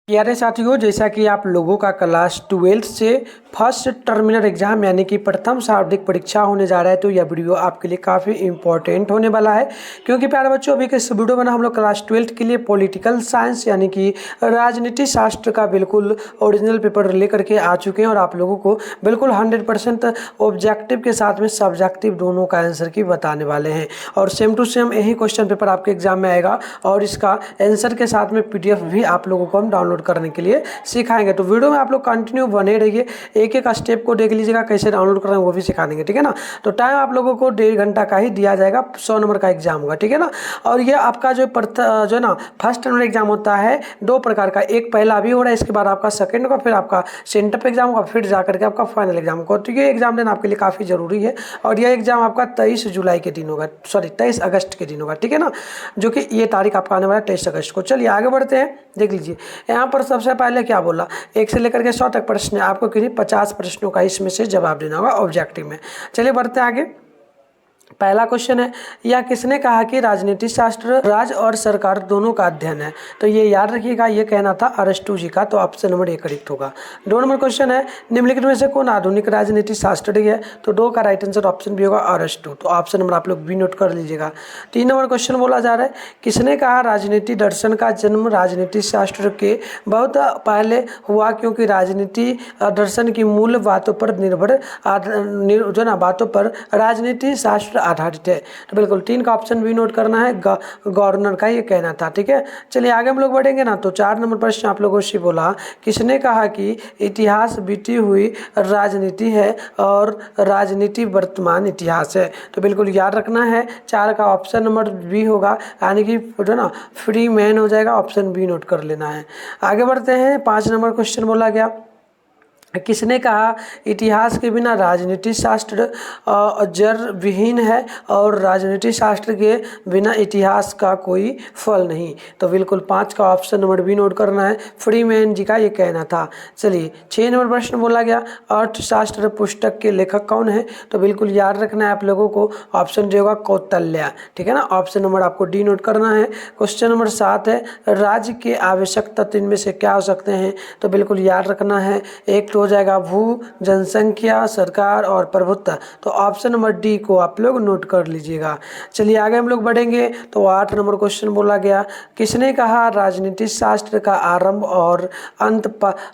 प्यारे साथियों, जैसा कि आप लोगों का क्लास 12 से फर्स्ट टर्मिनल एग्जाम यानी कि प्रथम शाब्दिक परीक्षा होने जा रहा है, तो यह वीडियो आपके लिए काफ़ी इंपॉर्टेंट होने वाला है। क्योंकि प्यारे बच्चों, अभी के इस वीडियो में हम लोग क्लास 12 के लिए पॉलिटिकल साइंस यानी कि राजनीति शास्त्र का बिल्कुल ओरिजिनल पेपर लेकर के आ चुके हैं और आप लोगों को बिल्कुल 100% ऑब्जेक्टिव के साथ में सब्जेक्टिव दोनों का आंसर की बताने वाले हैं। और सेम टू सेम यही क्वेश्चन पेपर आपके एग्जाम में आएगा और इसका आंसर के साथ में PDF भी आप लोगों को हम डाउनलोड करने के लिए सिखाएंगे। तो वीडियो में आप लोग कंटिन्यू बने रहिए, एक एक स्टेप को देख लीजिएगा, कैसे डाउनलोड करना है वो भी सिखा देंगे, ठीक है ना। तो टाइम आप लोगों को 1.5 घंटा का ही दिया जाएगा, 100 नंबर का एग्जाम होगा, ठीक है ना। और ये आपका जो है ना फर्स्ट टर्मिनल एग्जाम होता है 2 प्रकार का, एक पहला अभी हो रहा है, इसके बाद आपका सेकंड होगा, फिर आपका सेंटर एग्जाम होगा, फिर जाकर के आपका फाइनल एग्जाम होगा। तो ये एग्जाम देना आपके लिए काफ़ी जरूरी है और यह एग्जाम आपका 23 जुलाई के दिन होगा, सॉरी 23 अगस्त के दिन होगा, ठीक है ना, जो कि ये तारीख आपका आने वाला है 23 अगस्त को। चलिए आगे बढ़ते हैं, देख लीजिए यहाँ पर सबसे पहले क्या बोला, 1 से लेकर के 100 तक प्रश्न है, आपको किन्हीं 50 प्रश्नों का इसमें से जवाब देना होगा ऑब्जेक्टिव में। चलिए बढ़ते हैं आगे। पहला क्वेश्चन है, यह किसने कहा कि राजनीति शास्त्र राज और सरकार दोनों का अध्ययन है। तो ये याद रखिएगा, ये कहना था अरस्तू जी का, तो ऑप्शन नंबर ए करेक्ट होगा। 2 नंबर क्वेश्चन है, निम्नलिखित में से कौन आधुनिक राजनीति शास्त्री है। तो 2 का राइट आंसर ऑप्शन बी होगा अरस्तू, तो ऑप्शन नंबर आप लोग भी नोट कर लीजिएगा। 3 नंबर क्वेश्चन बोला जा रहा है, किसने कहा राजनीति दर्शन का जन्म राजनीति शास्त्र के बहुत पहले हुआ, क्योंकि राजनीति दर्शन की मूल बातों पर निर्भर जो ना बातों पर राजनीति शास्त्र आधारित है। तो बिल्कुल 3 का ऑप्शन भी नोट करना है, गवर्नर का ये कहना था, ठीक है। चलिए आगे हम लोग बढ़ेंगे ना, तो 4 नंबर प्रश्न आप लोगों से बोला, किसने कहा कि इतिहास बीती हुई राजनीति है और राजनीति वर्तमान इतिहास है। तो बिल्कुल याद रखना है, 4 का ऑप्शन नंबर बी होगा, यानी कि जो ना फ्री मैन हो जाएगा, ऑप्शन बी नोट कर लेना है। आगे बढ़ते हैं, 5 नंबर क्वेश्चन बोला गया, किसने कहा इतिहास के बिना राजनीति शास्त्र जड़ विहीन है और राजनीति शास्त्र के बिना इतिहास का कोई फल नहीं। तो बिल्कुल 5 का ऑप्शन नंबर बी नोट करना है, फ्रीमैन जी का ये कहना था। चलिए 6 नंबर प्रश्न बोला गया, अर्थशास्त्र पुस्तक के लेखक कौन है। तो बिल्कुल याद रखना है आप लोगों को, ऑप्शन जो होगा कौटिल्य, ठीक है ना, ऑप्शन नंबर आपको डी नोट करना है। क्वेश्चन नंबर 7 है, राज्य के आवश्यक तत्व इनमें से क्या हो सकते हैं। तो बिल्कुल याद रखना है, एक तो हो जाएगा भू, जनसंख्या, सरकार और प्रभुत्व। तो ऑप्शन नंबर डी को आप लोग नोट कर लीजिएगा। चलिए आगे हम लोग बढ़ेंगे, तो 8 नंबर क्वेश्चन बोला गया, किसने कहा राजनीति शास्त्र का आरंभ और अंत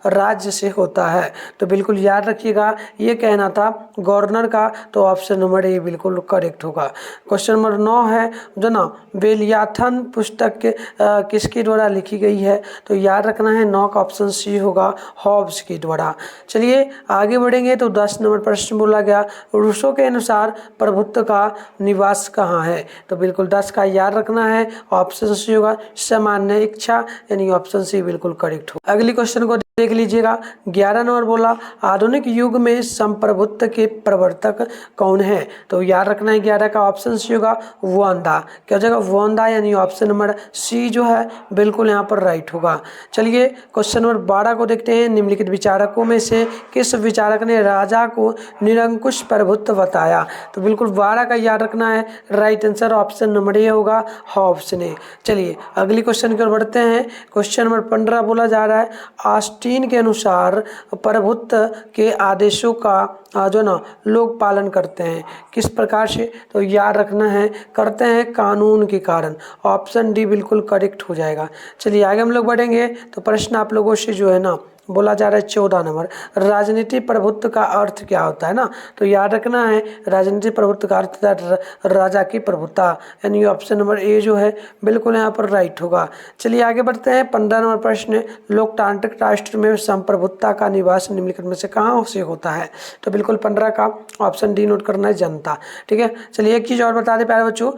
राज्य से होता है। तो बिल्कुल याद रखिएगा, ये कहना था गवर्नर का, तो ऑप्शन नंबर ए बिल्कुल करेक्ट होगा। क्वेश्चन नंबर 9 है, जो ना बेलियाथन पुस्तक किसके द्वारा लिखी गई है। तो याद रखना है 9 का ऑप्शन सी होगा, हॉब्स के द्वारा। चलिए आगे बढ़ेंगे, तो 10 नंबर प्रश्न बोला गया, रूसो के अनुसार प्रभुत्व का निवास कहाँ है। तो बिल्कुल 10 का याद रखना है, ऑप्शन सी होगा सामान्य इच्छा, यानी ऑप्शन सी बिल्कुल करेक्ट हो। अगली क्वेश्चन को देख लीजिएगा, 11 नंबर बोला, आधुनिक युग में संप्रभुत्व के प्रवर्तक कौन है। तो याद रखना है 11 का ऑप्शन सी होगा वोंदा, क्या हो जाएगा वोंदा, यानी ऑप्शन नंबर सी जो है बिल्कुल यहाँ पर राइट होगा। चलिए क्वेश्चन नंबर 12 को देखते हैं, निम्नलिखित विचारकों में से किस विचारक ने राजा को निरंकुश प्रभुत्व बताया। तो बिल्कुल 12 का याद रखना है, right answer option number A होगा, हॉब्स ने। चलिए अगली क्वेश्चन की ओर बढ़ते हैं, क्वेश्चन नंबर 15 बोला जा रहा है, ऑस्टिन के अनुसार प्रभुत्व के आदेशों का जो ना लोग पालन करते हैं किस प्रकार से। तो याद रखना है, करते हैं कानून के कारण, ऑप्शन डी बिल्कुल करेक्ट हो जाएगा। चलिए आगे हम लोग बढ़ेंगे, तो प्रश्न आप लोगों से जो है ना बोला जा रहा है 14 नंबर, राजनीति प्रभुत्व का अर्थ क्या होता है ना। तो याद रखना है, राजनीति प्रभुत्व का अर्थ था राजा की प्रभुता, यानी ऑप्शन नंबर ए जो है बिल्कुल यहाँ पर राइट होगा। चलिए आगे बढ़ते हैं, 15 नंबर प्रश्न, लोकतांत्रिक राष्ट्र में संप्रभुता का निवास निम्नलिखित में से कहाँ से होता है। तो बिल्कुल 15 का ऑप्शन डी नोट करना है, जनता, ठीक है। चलिए एक चीज़ और बता दें प्यारे बच्चों,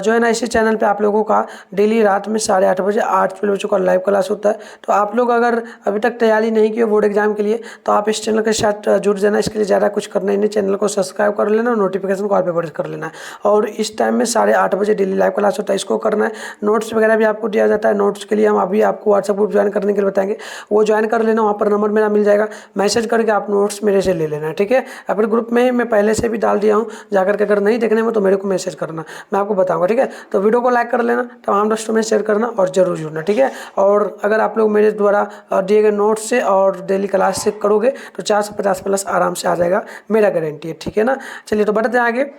जो है ना इसी चैनल पर आप लोगों का डेली रात में 8:30 बजे 8 बच्चों का लाइव क्लास होता है। तो आप लोग अगर अभी तक तैयारी तैयारी नहीं की हो बोर्ड एग्जाम के लिए तो आप इस चैनल के साथ जुड़ जाना। इसके लिए ज़्यादा कुछ करना ही नहीं, चैनल को सब्सक्राइब कर लेना, नोटिफिकेशन कॉल पे प्रेस कर लेना है। और इस टाइम में 8:30 बजे डेली लाइव क्लास होता है, इसको करना है। नोट्स वगैरह भी आपको दिया जाता है, नोट्स के लिए हम अभी आपको व्हाट्सएप ग्रुप ज्वाइन करने के लिए बताएंगे, वो ज्वाइन कर लेना। वहाँ पर नंबर मेरा मिल जाएगा, मैसेज करके आप नोट्स मेरे से ले लेना, ठीक है। अपने ग्रुप में मैं पहले से भी डाल दिया हूँ, जाकर के अगर नहीं देखने में तो मेरे को मैसेज करना, मैं आपको बताऊँगा, ठीक है। तो वीडियो को लाइक कर लेना, तमाम दोस्तों में शेयर करना और जरूर जुड़ना, ठीक है। और अगर आप लोग मेरे द्वारा दिए गए नोट्स से और डेली क्लास से करोगे तो 450 प्लस आराम से आ जाएगा, मेरा गारंटी है, ठीक है ना। चलिए तो बढ़ते हैं आगे।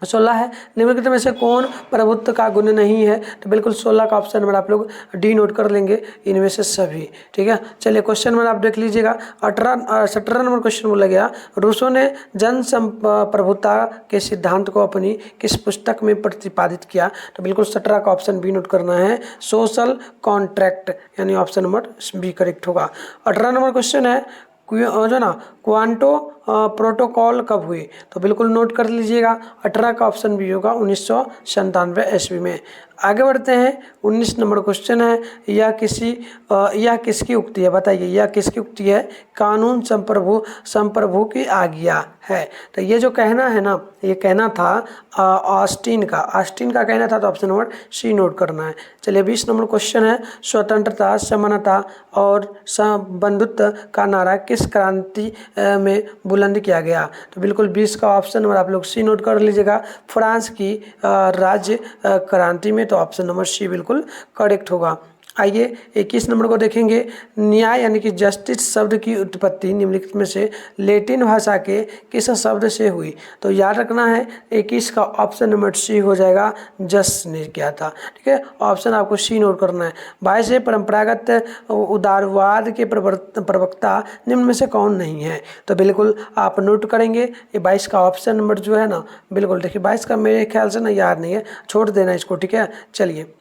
16 है, निम्नलिखित में से कौन प्रभुत्व का गुण नहीं है? तो बिल्कुल 16 का ऑप्शन नंबर आप लोग डी नोट कर लेंगे, इनमें से सभी, ठीक है। चलिए क्वेश्चन नंबर आप देख लीजिएगा। 17 नंबर क्वेश्चन बोला गया, रूसो ने जन प्रभुता के सिद्धांत को अपनी किस पुस्तक में प्रतिपादित किया? तो बिल्कुल 17 का ऑप्शन बी नोट करना है, सोशल कॉन्ट्रैक्ट, यानी ऑप्शन नंबर बी करेक्ट होगा। 18 नंबर क्वेश्चन है, जो ना क्वांटो प्रोटोकॉल कब हुई? तो बिल्कुल नोट कर लीजिएगा, 18 का ऑप्शन भी होगा 1997 ईस्वी में। आगे बढ़ते हैं, 19 नंबर क्वेश्चन है, यह किसकी उक्ति है? बताइए, यह किसकी उक्ति है? कानून संप्रभु की आज्ञा है। तो ये जो कहना है ना, ये कहना था ऑस्टिन का कहना था, तो ऑप्शन नंबर सी नोट करना है। चलिए 20 नंबर क्वेश्चन है, स्वतंत्रता, समानता और बंधुत्व का नारा किस क्रांति में बुलंद किया गया? तो बिल्कुल 20 का ऑप्शन नंबर आप लोग सी नोट कर लीजिएगा, फ्रांस की राज्य क्रांति में, तो ऑप्शन नंबर सी बिल्कुल करेक्ट होगा। आइए 21 नंबर को देखेंगे, न्याय यानी कि जस्टिस शब्द की उत्पत्ति निम्नलिखित में से लैटिन भाषा के किस शब्द से हुई? तो याद रखना है 21 का ऑप्शन नंबर सी हो जाएगा, जस ने किया था, ठीक है। ऑप्शन आपको सी नोट करना है। 22 है, परंपरागत उदारवाद के प्रवक्ता निम्न में से कौन नहीं है? तो बिल्कुल आप नोट करेंगे, ये 22 का ऑप्शन नंबर जो है ना, बिल्कुल देखिए 22 का मेरे ख्याल से ना याद नहीं है, छोड़ देना इसको, ठीक है। चलिए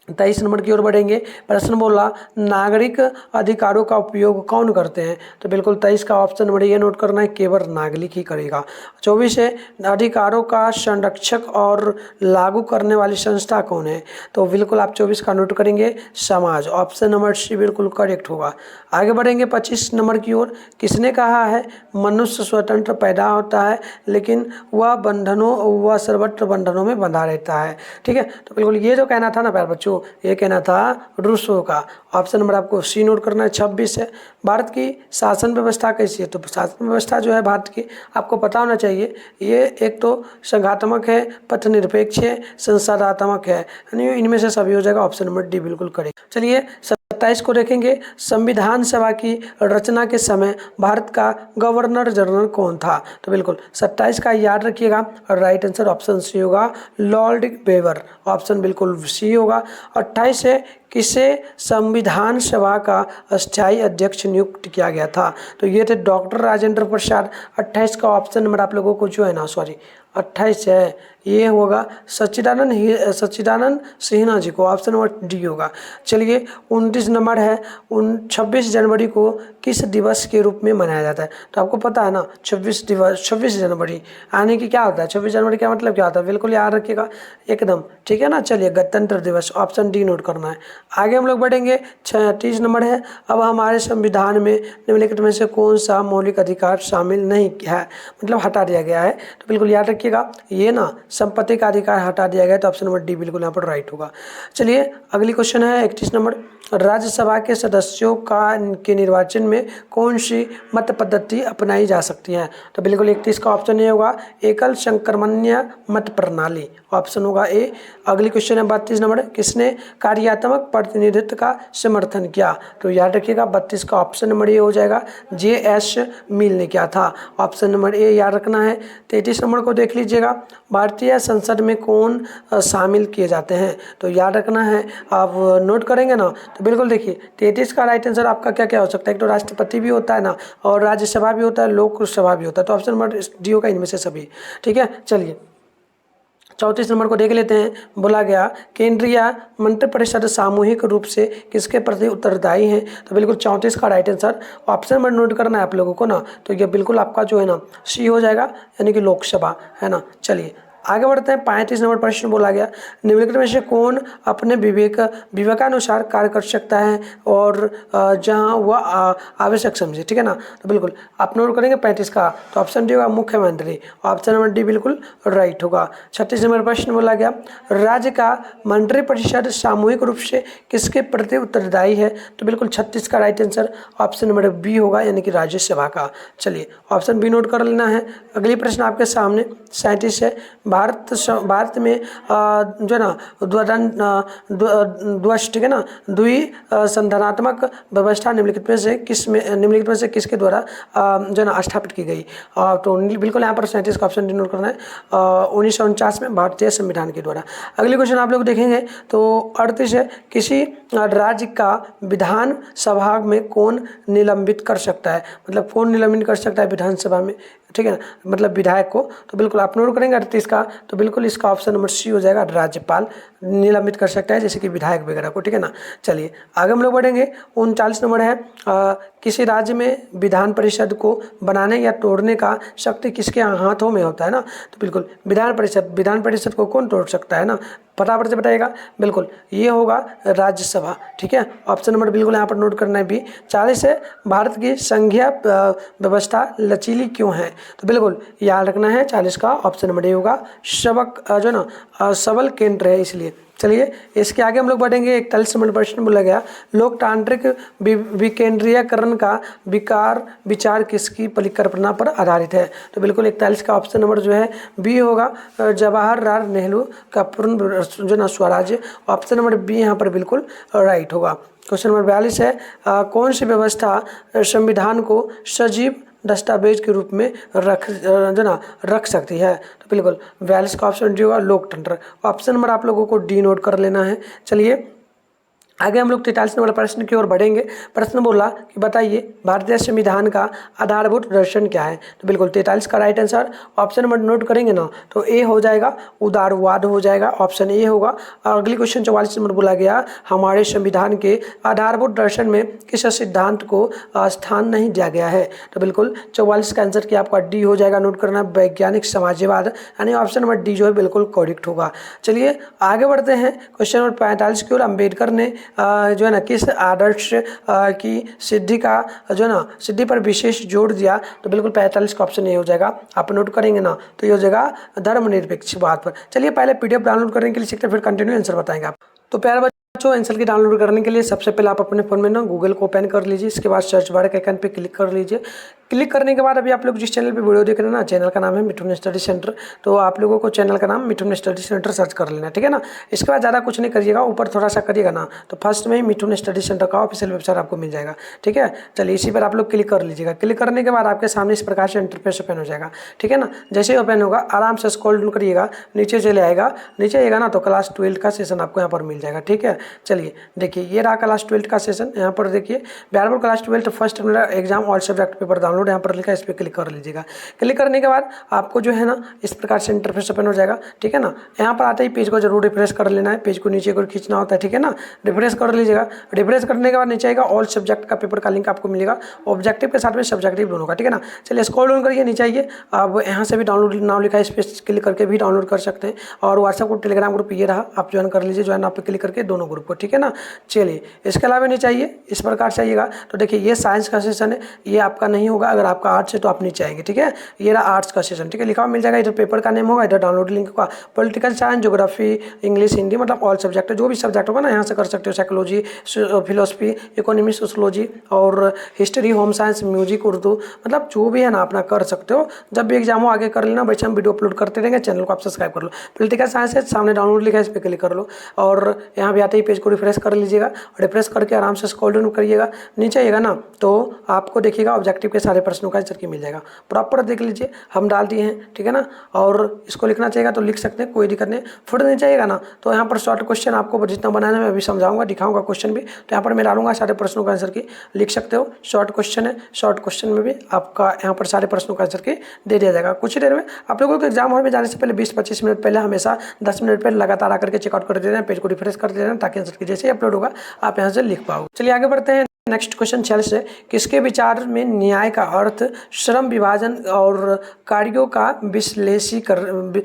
23 नंबर की ओर बढ़ेंगे। प्रश्न बोला, नागरिक अधिकारों का उपयोग कौन करते हैं? तो बिल्कुल 23 का ऑप्शन नंबर ये नोट करना है, केवल नागरिक ही करेगा। 24 है, अधिकारों का संरक्षक और लागू करने वाली संस्था कौन है? तो बिल्कुल आप 24 का नोट करेंगे, समाज, ऑप्शन नंबर सी बिल्कुल करेक्ट होगा। आगे बढ़ेंगे 25 नंबर की ओर, किसने कहा है मनुष्य स्वतंत्र पैदा होता है लेकिन वह सर्वत्र बंधनों में बंधा रहता है? ठीक है, तो बिल्कुल ये जो कहना था ना प्यारे बच्चों, ये कहना था रूसो का। ऑप्शन नंबर आपको सी नोट करना है। 26 है, भारत की शासन व्यवस्था कैसी है? तो शासन व्यवस्था जो है भारत की, आपको पता होना चाहिए, ये एक तो संघात्मक है, पथनिरपेक्ष है, संसदात्मक है, यानी इनमें से सभी हो जाएगा, ऑप्शन नंबर डी बिल्कुल करेक्ट। चलिए 27 को देखेंगे, संविधान सभा की रचना के समय भारत का गवर्नर जनरल कौन था? तो बिल्कुल 27 का याद रखिएगा, राइट आंसर ऑप्शन सी होगा, लॉर्ड वेवर, ऑप्शन बिल्कुल सी होगा। 28 है, किसे संविधान सभा का अस्थायी अध्यक्ष नियुक्त किया गया था? तो ये थे डॉक्टर राजेंद्र प्रसाद। 28 का ऑप्शन नंबर आप लोगों को जो है ना, 28 है, ये होगा सच्चिदानंद सिन्हा जी को, ऑप्शन नंबर डी होगा। चलिए 29 नंबर है, 26 जनवरी को किस दिवस के रूप में मनाया जाता है? तो आपको पता है ना, 26 जनवरी आने की क्या होता है, 26 जनवरी का मतलब क्या होता है, बिल्कुल याद रखिएगा एकदम, ठीक है ना। चलिए गणतंत्र दिवस, ऑप्शन डी नोट करना है। आगे हम लोग बढ़ेंगे, 36 नंबर है, अब हमारे संविधान में निम्नलिखित में से कौन सा मौलिक अधिकार शामिल नहीं है, मतलब हटा दिया गया है? तो बिल्कुल याद रखिएगा, ये ना संपत्ति का अधिकार हटा दिया गया, तो ऑप्शन नंबर डी बिल्कुल यहाँ पर राइट होगा। चलिए अगली क्वेश्चन है 31 नंबर, राज्यसभा के सदस्यों के निर्वाचन में कौन सी मत पद्धति अपनाई जा सकती है? तो बिल्कुल 31 का ऑप्शन ये होगा, एकल संक्रमण्य मत प्रणाली, ऑप्शन होगा ए। अगली क्वेश्चन है 32 नंबर, किसने कार्यात्मक प्रतिनिधित्व का समर्थन किया? तो याद रखिएगा 32 का ऑप्शन नंबर ए हो जाएगा, जे.एस. मिल ने किया था, ऑप्शन नंबर ए याद रखना है। 33 नंबर को देख लीजिएगा, भारतीय संसद में कौन शामिल किए जाते हैं? तो याद रखना है, आप नोट करेंगे ना, तो बिल्कुल देखिए 33 का राइट आंसर आपका क्या क्या हो सकता है, एक तो राष्ट्रपति भी होता है ना, और राज्यसभा भी होता है, लोकसभा भी होता है, तो ऑप्शन नंबर डी होगा इनमें से सभी, ठीक है। चलिए 34 नंबर को देख लेते हैं, बोला गया केंद्रीय मंत्रिपरिषद सामूहिक रूप से किसके प्रति उत्तरदायी है? तो बिल्कुल 34 का right answer, option number note करना है आप लोगों को ना, तो ये बिल्कुल आपका जो है ना सी हो जाएगा, यानी कि लोकसभा है ना। चलिए आगे बढ़ते हैं। 35 नंबर प्रश्न बोला गया, निम्नलिखित में से कौन अपने विवेकानुसार कार्य कर सकता है और जहां वह आवश्यक समझे, ठीक है ना। तो बिल्कुल आप नोट करेंगे 35 का, तो ऑप्शन डी होगा मुख्यमंत्री, ऑप्शन नंबर डी बिल्कुल राइट होगा। 36 नंबर प्रश्न बोला गया, राज्य का मंत्रिपरिषद सामूहिक रूप से किसके प्रति उत्तरदायी है, तो बिल्कुल 36 का right answer option number B होगा, यानी कि राज्यसभा का। चलिए ऑप्शन बी नोट कर लेना है। अगली प्रश्न आपके सामने 37 है, भारत में जो है ना ठीक है ना, द्वि संधानात्मक व्यवस्था निम्नलिखित में से किसके द्वारा जो है ना स्थापित की गई। तो बिल्कुल यहाँ पर 37 का ऑप्शन डी नोट करना है, 1949 में भारतीय संविधान के द्वारा। अगली क्वेश्चन आप लोग देखेंगे तो 38 है, किसी राज्य का विधान सभा में कौन निलंबित कर सकता है, मतलब कौन निलंबित कर सकता है विधानसभा में, ठीक है ना, मतलब विधायक को। तो बिल्कुल आप नोट करेंगे 38 का, तो बिल्कुल इसका ऑप्शन नंबर सी हो जाएगा, राज्यपाल निलंबित कर सकता है, जैसे कि विधायक वगैरह को, ठीक है ना। चलिए आगे हम लोग बढ़ेंगे। 39 नंबर है, किसी राज्य में विधान परिषद को बनाने या तोड़ने का शक्ति किसके हाथों में होता है ना, तो बिल्कुल विधान परिषद को कौन तोड़ सकता है ना, फटाफट से बताइएगा। बिल्कुल ये होगा राज्यसभा, ठीक है। ऑप्शन नंबर बिल्कुल यहाँ पर नोट करना है बी। 40 है, भारत की संघीय व्यवस्था लचीली क्यों है, तो बिल्कुल याद रखना है 40 का ऑप्शन नंबर ए होगा, जो ना सबल केंद्र है इसलिए। चलिए इसके आगे हम लोग बढ़ेंगे। 41 नंबर प्रश्न बोला गया, लोकतांत्रिक विकेंद्रीयकरण का विचार किसकी परिकल्पना पर आधारित है, तो बिल्कुल 41 का ऑप्शन नंबर जो है बी होगा, जवाहरलाल नेहरू का पूर्ण जो ना स्वराज्य, ऑप्शन नंबर बी यहाँ पर बिल्कुल राइट होगा। क्वेश्चन नंबर 42 है, कौन सी व्यवस्था संविधान को सजीव दस्तावेज के रूप में रख सकती है, तो बिल्कुल 42 का ऑप्शन डी होगा, लोकतंत्र। ऑप्शन नंबर आप लोगों को डी नोट कर लेना है। चलिए आगे हम लोग 43 नंबर प्रश्न की ओर बढ़ेंगे। प्रश्न बोला कि बताइए भारतीय संविधान का आधारभूत दर्शन क्या है, तो बिल्कुल 43 का right answer option number note करेंगे ना, तो ए हो जाएगा, उदारवाद हो जाएगा, ऑप्शन ए होगा। और अगली क्वेश्चन 44 नंबर बोला गया, हमारे संविधान के आधारभूत दर्शन में किस सिद्धांत को स्थान नहीं दिया गया है, तो बिल्कुल 44 का आंसर की आपका डी हो जाएगा, नोट करना, वैज्ञानिक समाजवाद, यानी ऑप्शन नंबर डी जो है बिल्कुल करेक्ट होगा। चलिए आगे बढ़ते हैं। क्वेश्चन नंबर 45 की ओर, अम्बेडकर ने जो है ना किस आदर्श की सिद्धि पर विशेष जोर दिया, तो बिल्कुल 45 का ऑप्शन ये हो जाएगा, आप नोट करेंगे ना, तो ये हो जाएगा धर्मनिरपेक्षवाद पर। चलिए पहले पीडीएफ डाउनलोड करने के लिए सीखते हैं, फिर कंटिन्यू आंसर बताएंगे आप। तो प्यारे बच्चों, आंसर की डाउनलोड करने के लिए सबसे पहले आप अपने फ़ोन में ना गूगल को ओपन कर लीजिए, इसके बाद सर्च बार के आइकन पे क्लिक कर लीजिए। क्लिक करने के बाद अभी आप लोग जिस चैनल पे वीडियो देख रहे हैं ना, चैनल का नाम है मिठुन स्टडी सेंटर, तो आप लोगों को चैनल का नाम मिठुन स्टडी सेंटर सर्च कर लेना, ठीक है ना। इसके बाद ज़्यादा कुछ नहीं करिएगा, ऊपर थोड़ा सा करिएगा ना, तो फर्स्ट में ही मिठुन स्टडी सेंटर का ऑफिशियल वेबसाइट आपको मिल जाएगा, ठीक है। चलिए इसी पर आप लोग क्लिक कर लीजिएगा। क्लिक करने के बाद आपके सामने इस प्रकार से इंटरफेस ओपन हो जाएगा, ठीक है ना। जैसे ही ओपन होगा आराम से स्क्रॉल डाउन करिएगा, नीचे चले आएगा, नीचे आएगा ना तो क्लास 12 का सेशन आपको यहाँ पर मिल जाएगा, ठीक है। चलिए देखिए ये रहा क्लास 12 का सेशन, यहाँ पर देखिए Bihar class 12 first exam all subject paper download यहाँ पर लिखा है, इस पर क्लिक कर लीजिएगा। क्लिक करने के बाद आपको जो है ना इस प्रकार से इंटरफेस ओपन हो जाएगा, ठीक है ना। यहाँ पर आते ही पेज को जरूर रिफ्रेश कर लेना है, पेज को नीचे को खींचना होता है, ठीक है ना। रिफ्रेश कर लीजिएगा। रिफ्रेश करने के बाद नीचे आएगा ऑल सब्जेक्ट का पेपर का लिंक आपको मिलेगा, ऑब्जेक्टिव के साथ में सब्जेक्टिव दोनों का, ठीक है ना। चलिए स्क्रॉल डाउन करिए, नीचे आइए, अब यहाँ से भी डाउनलोड नाम लिखा है, इस पर क्लिक करके भी डाउनलोड कर सकते हैं। और व्हाट्सएप को टेलीग्राम ग्रुप ये रहा, आप ज्वाइन कर लीजिए, ज्वाइन आप पे क्लिक करके दोनों ग्रुप को, ठीक है ना। चलिए इसके अलावा नीचे आइए, इस प्रकार से आइएगा तो देखिए ये साइंस का सेशन है, ये आपका नहीं होगा, अगर आपका आर्ट्स है तो आप नीचे आएंगे, ठीक है। ये रहा आर्ट्स का सेशन, ठीक है, लिखा हुआ मिल जाएगा, इधर पेपर का नेम होगा, इधर डाउनलोड लिंक होगा, political science, geography, English, Hindi, मतलब ऑल सब्जेक्ट जो भी सब्जेक्ट होगा ना यहाँ से कर सकते हो, साइकोलॉजी, फिलोसफी, इकोनॉमी, सोशोलॉजी और history, home science, music, Urdu, मतलब जो भी है ना अपना कर सकते हो। जब भी एग्जाम हो आगे कर लेना, वैसे हम वीडियो अपलोड करते रहेंगे, चैनल को आप सब्सक्राइब कर लो। पॉलिटिकल साइंस है, सामने डाउनलोड लिखा है, इस पर क्लिक कर लो और यहाँ भी आते ही पेज को रिफ्रेश कर लीजिएगा। रिफ्रेश करके आराम से स्क्रॉल डाउन करिएगा, नीचे आइएगा ना तो आपको देखिएगा ऑब्जेक्टिव के सारे प्रश्नों का आंसर की मिल जाएगा, प्रॉपर देख लीजिए, हम डाल दिए हैं, ठीक है ना। और इसको लिखना चाहिएगा तो लिख सकते हैं, कोई दिक्कत नहीं। फुट नहीं चाहिएगा ना तो यहाँ पर शॉर्ट क्वेश्चन आपको जितना बनाना मैं अभी समझाऊंगा, दिखाऊंगा क्वेश्चन भी, तो यहाँ पर मैं डालूंगा सारे प्रश्नों का आंसर की, लिख सकते हो। शॉर्ट क्वेश्चन है, शॉर्ट क्वेश्चन में भी आपका यहाँ पर सारे प्रश्नों का आंसर की दे दिया जाएगा। कुछ ही देर में आप लोगों को एग्जाम हॉल में जाने से पहले 20-25 मिनट पहले हमेशा 10 मिनट पहले लगातार आकर के चेकआउट कर देना, पेज को रिफ्रेश कर देना, ताकि आंसर की जैसे ही अपलोड होगा आप यहाँ से लिख पाओ। चलिए आगे बढ़ते हैं। नेक्स्ट क्वेश्चन 46 है, किसके विचार में न्याय का अर्थ श्रम विभाजन और कार्यों का विश्लेषणीकरण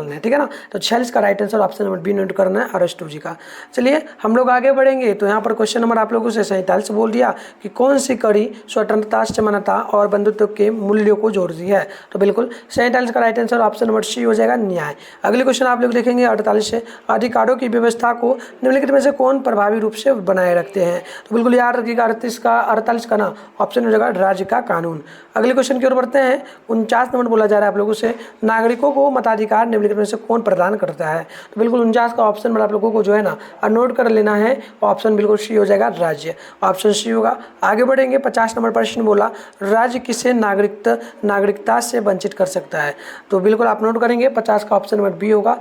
है। ठीक है ना, तो 46 का right answer option number B note करना है, अरस्तु जी का। चलिए हम लोग आगे बढ़ेंगे। तो यहाँ पर क्वेश्चन नंबर आप लोगों से 47 बोल दिया कि कौन सी कड़ी स्वतंत्रता, समानता और बंधुत्व के मूल्यों को जोड़ती है। तो बिल्कुल 47 का right answer option number C हो जाएगा, न्याय। अगले क्वेश्चन आप लोग देखेंगे 48 से, अधिकारों की व्यवस्था को निम्नलिखित में से कौन प्रभावी रूप से बनाए रखते हैं। तो बिल्कुल याद रखिएगा 48 का ना ऑप्शन हो जाएगा राज्य का कानून। अगले क्वेश्चन की ओर बढ़ते हैं। 49 नंबर बोला जा रहा है आप लोगों से, नागरिकों को मताधिकार निम्नलिखित में से कौन प्रदान करता है। तो बिल्कुल 49 का ऑप्शन में आप लोगों को जो है ना नोट कर लेना है, ऑप्शन बिल्कुल सी हो जाएगा, राज्य, ऑप्शन सी होगा। आगे बढ़ेंगे 50 नंबर प्रश्न बोला, राज्य किसे नागरिकता से वंचित कर सकता है। तो बिल्कुल आप नोट करेंगे 50 का ऑप्शन नंबर बी होगा,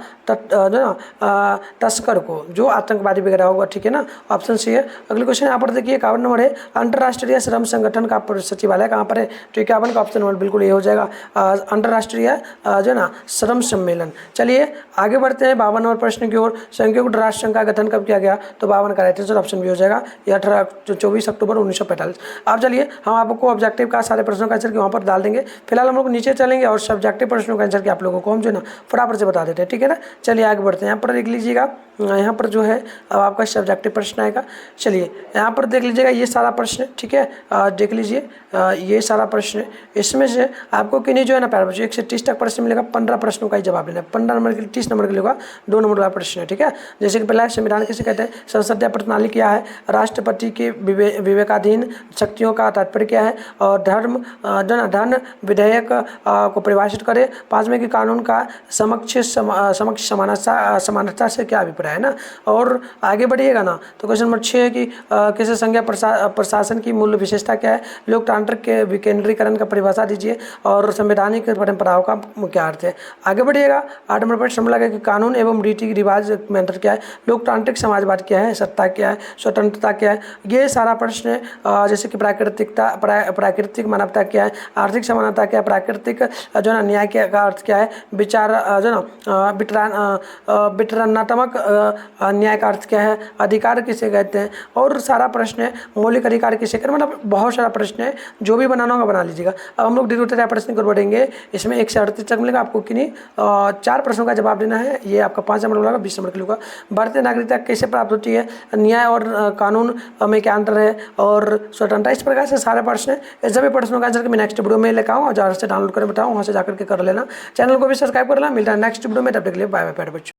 तस्कर को, जो आतंकवादी वगैरह होगा। ठीक है ना, ऑप्शन सी है। अगले क्वेश्चन यहाँ पर देखिए 51 नंबर है, अंतर्राष्ट्रीय श्रम संगठन का सचिवालय कहाँ पर है। तो 51 का ऑप्शन नंबर बिल्कुल ये हो जाएगा, अंतर्राष्ट्रीय जो ना श्रम सम्मेलन। चलिए आगे बढ़ते हैं 52 नंबर प्रश्न की ओर, संयुक्त राष्ट्र संघ का गठन कब किया गया। तो 52 का राइट आंसर ऑप्शन भी हो जाएगा, ये 24 अक्टूबर 1945। अब चलिए हम आपको ऑब्जेक्टिव का सारे प्रश्नों का आंसर वहाँ पर डाल देंगे। फिलहाल हम लोग नीचे चलेंगे और सब्जेक्टिव प्रश्नों का आंसर आप लोगों को हम जो ना फटाफट से बता देते हैं। ठीक है ना, चलिए आगे बढ़ते हैं। यहाँ पर देख लीजिएगा, यहाँ पर जो है अब आपका सब्जेक्टिव प्रश्न आएगा। चलिए यहाँ पर देख लीजिएगा ये सारा प्रश्न, ठीक है, देख लीजिए ये सारा प्रश्न, इसमें से आपको किन्हीं जो है ना प्यारे बच्चों 1 से 30 तक प्रश्न मिलेगा, 15 प्रश्नों का ही जवाब लेना है। 15 नंबर के लिए 30 नंबर के लिए होगा 2 नंबर का प्रश्न है। ठीक है, जैसे कि पहला संविधान किसे कहते हैं, संसदीय प्रणाली क्या है, राष्ट्रपति के विवेकाधीन शक्तियों का तात्पर्य क्या है, और धन विधेयक को परिभाषित करे। 5वें के कानून का समक्ष समानता से क्या अभिप्राय है ना। और आगे बढ़िएगा ना तो क्वेश्चन नंबर 6 है कि किसी संघीय प्रशासन की मूल विशेषता क्या है, लोकतांत्रिक के विकेंद्रीकरण का परिभाषा दीजिए, और संवैधानिक परंपराओं का क्या अर्थ है। आगे बढ़िएगा 8 नंबर पर समझ लगा कि कानून एवं रीति रिवाज में अंतर क्या है, लोकतांत्रिक समाजवाद क्या है, सत्ता क्या है, स्वतंत्रता क्या है। ये सारा प्रश्न है। जैसे कि प्राकृतिक मानवता क्या है, आर्थिक समानता क्या है, प्राकृतिक जो ना न्याय का अर्थ क्या है, विचार जो ना वितरणात्मक न्याय का अर्थ क्या है, अधिकार किसे कहते हैं, और सारा प्रश्न है मौलिक अधिकार किसे कहते हैं। मतलब बहुत सारा प्रश्न है, जो भी बनाना होगा बना लीजिएगा। अब हम लोग डिटेल प्रश्न कर बढ़ेंगे, इसमें 1 से 38 तक मिलेगा आपको, किन्हीं 4 प्रश्नों का जवाब देना है। ये आपका 5 नंबर होगा, 20 नंबर के लिए होगा। भारतीय नागरिकता कैसे प्राप्त होती है, न्याय और कानून में क्या अंतर है, और स्वतंत्रता। इस प्रकार से सारे प्रश्न है। इस सभी प्रश्नों का आंसर मैं नेक्स्ट वीडियो में लेकर आऊँ और जहाँ से डाउनलोड कर बताऊँ, वहाँ से जाकर के कर लेना। चैनल को भी सब्सक्राइब कर लेना। मिलता है नेक्स्ट वीडियो में, तब तक के लिए बाय बाय बच्चों।